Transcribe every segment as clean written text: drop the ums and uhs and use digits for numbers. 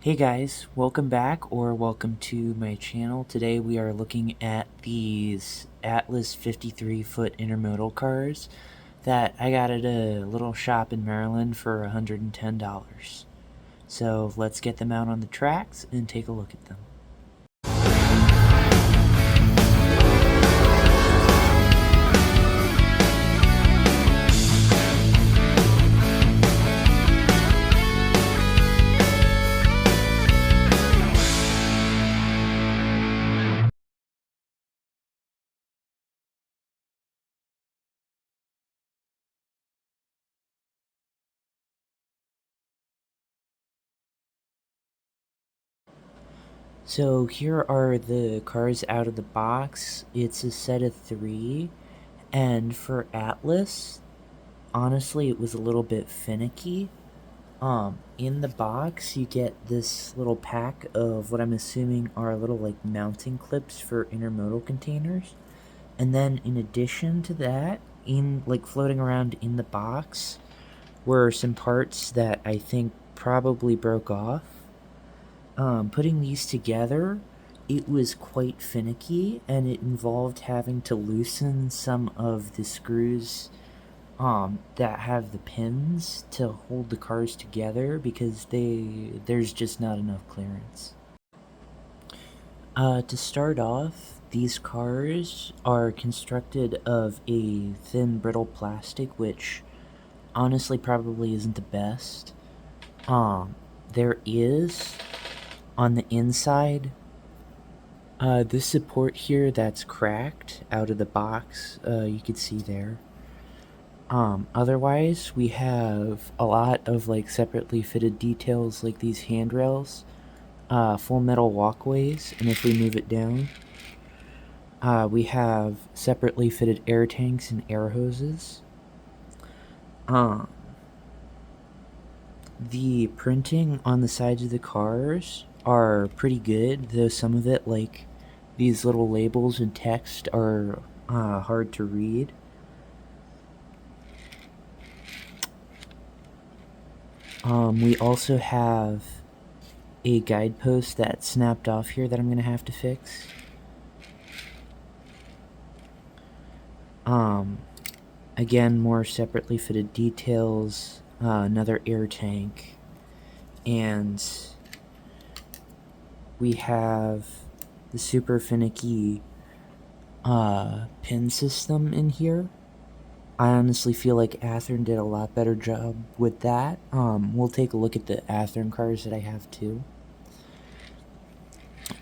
Hey guys, welcome back or welcome to my channel. Today we are looking at these Atlas 53-foot intermodal cars that I got at a little shop in Maryland for $110. So let's get them out on the tracks and take a look at them. So here are the cars out of the box. It's a set of 3, and for Atlas, honestly it was a little bit finicky. In the box, you get this little pack of what I'm assuming are little, like, mounting clips for intermodal containers. And then, in addition to that, floating around in the box, were some parts that I think probably broke off. Putting these together, it was quite finicky, and it involved having to loosen some of the screws that have the pins to hold the cars together because there's just not enough clearance. To start off, these cars are constructed of a thin brittle plastic, which honestly probably isn't the best. There is on the inside this support here that's cracked out of the box. You can see there. Otherwise, we have a lot of, like, separately fitted details like these handrails, full metal walkways, and if we move it down, we have separately fitted air tanks and air hoses. The printing on the sides of the cars are pretty good, though some of it, like these little labels and text, are hard to read. We also have a guidepost that snapped off here that I'm going to have to fix. Again, more separately fitted details, another air tank, and we have the super finicky pin system in here. I honestly feel like Athearn did a lot better job with that. We'll take a look at the Athearn cars that I have too.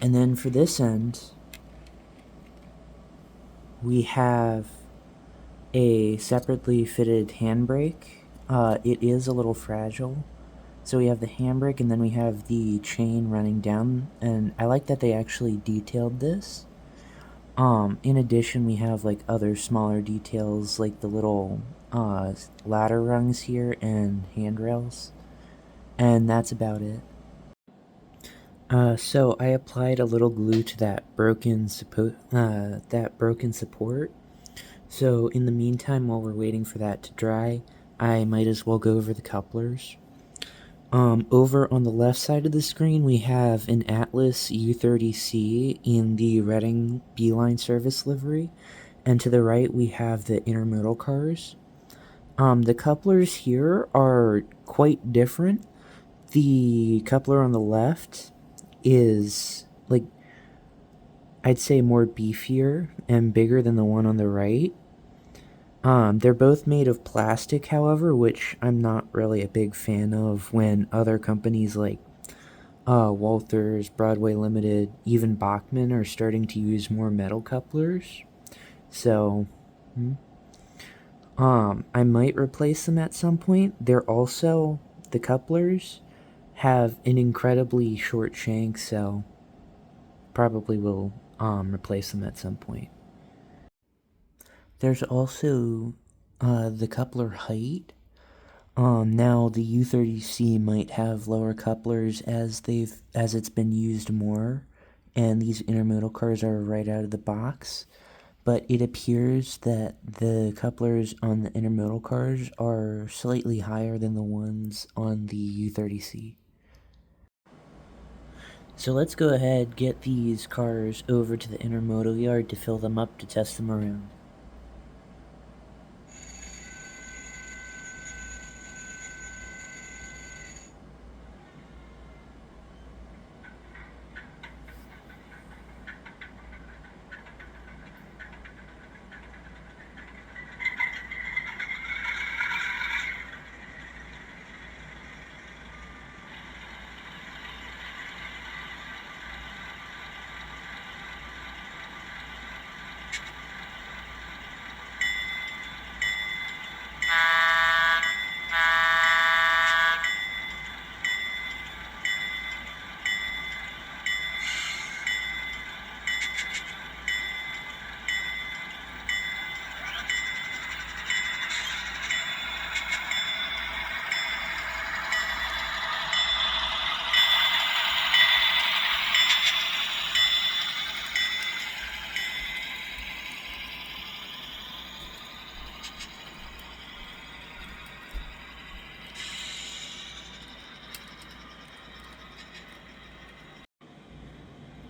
And then for this end, we have a separately fitted handbrake. It is a little fragile. So we have the handbrake, and then we have the chain running down, and I like that they actually detailed this. In addition, we have, like, other smaller details, like the little ladder rungs here and handrails, and that's about it. So I applied a little glue to that broken support. So in the meantime, while we're waiting for that to dry, I might as well go over the couplers. Over on the left side of the screen, we have an Atlas U30C in the Reading Beeline service livery, and to the right we have the intermodal cars. The couplers here are quite different. The coupler on the left is, like, I'd say more beefier and bigger than the one on the right. They're both made of plastic, however, which I'm not really a big fan of when other companies like Walters, Broadway Limited, even Bachman are starting to use more metal couplers. So, I might replace them at some point. The couplers have an incredibly short shank, so probably will replace them at some point. There's also the coupler height. Now the U30C might have lower couplers as it's been used more, and these intermodal cars are right out of the box. But it appears that the couplers on the intermodal cars are slightly higher than the ones on the U30C. So let's go ahead, get these cars over to the intermodal yard to fill them up to test them around.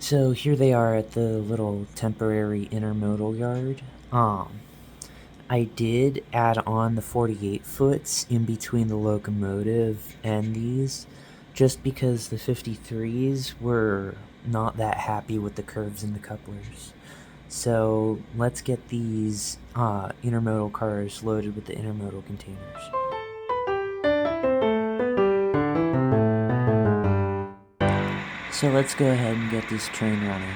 So here they are at the little temporary intermodal yard. I did add on the 48 foots in between the locomotive and these, just because the 53s were not that happy with the curves in the couplers. So let's get these intermodal cars loaded with the intermodal containers. So let's go ahead and get this train running.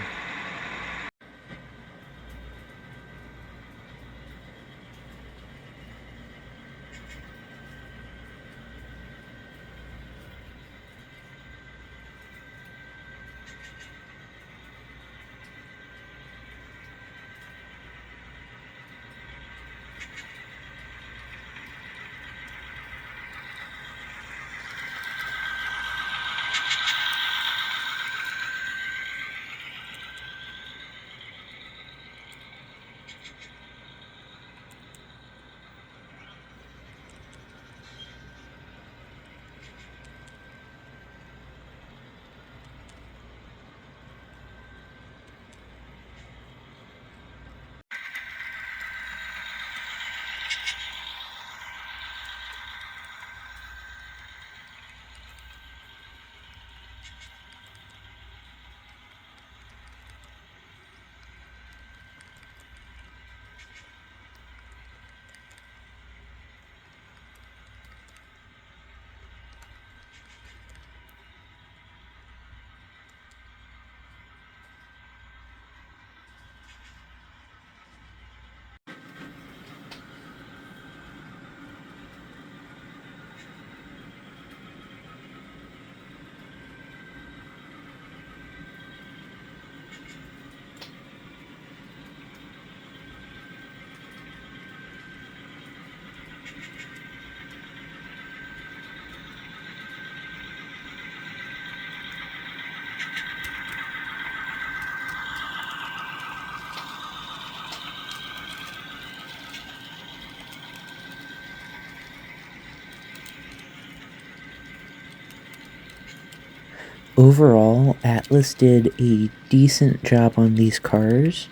Overall, Atlas did a decent job on these cars.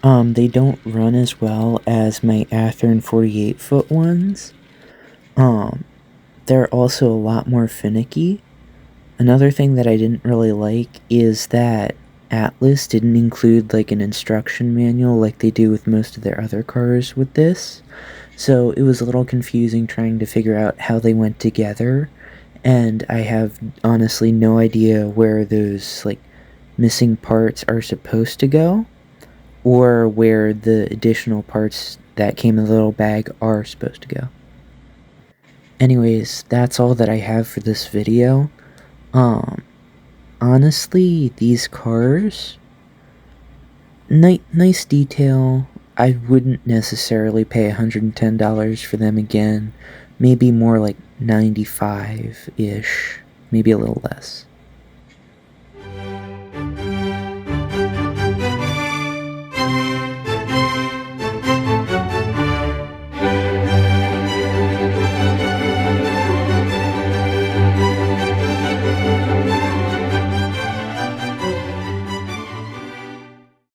They don't run as well as my Athearn 48-foot ones. They're also a lot more finicky. Another thing that I didn't really like is that Atlas didn't include like an instruction manual like they do with most of their other cars with this. So it was a little confusing trying to figure out how they went together, and I have honestly no idea where those like missing parts are supposed to go, or where the additional parts that came in the little bag are supposed to go. Anyways, that's all that I have for this video. Um, Honestly, these cars, nice detail. I wouldn't necessarily pay $110 for them again. Maybe more like 95-ish, maybe a little less.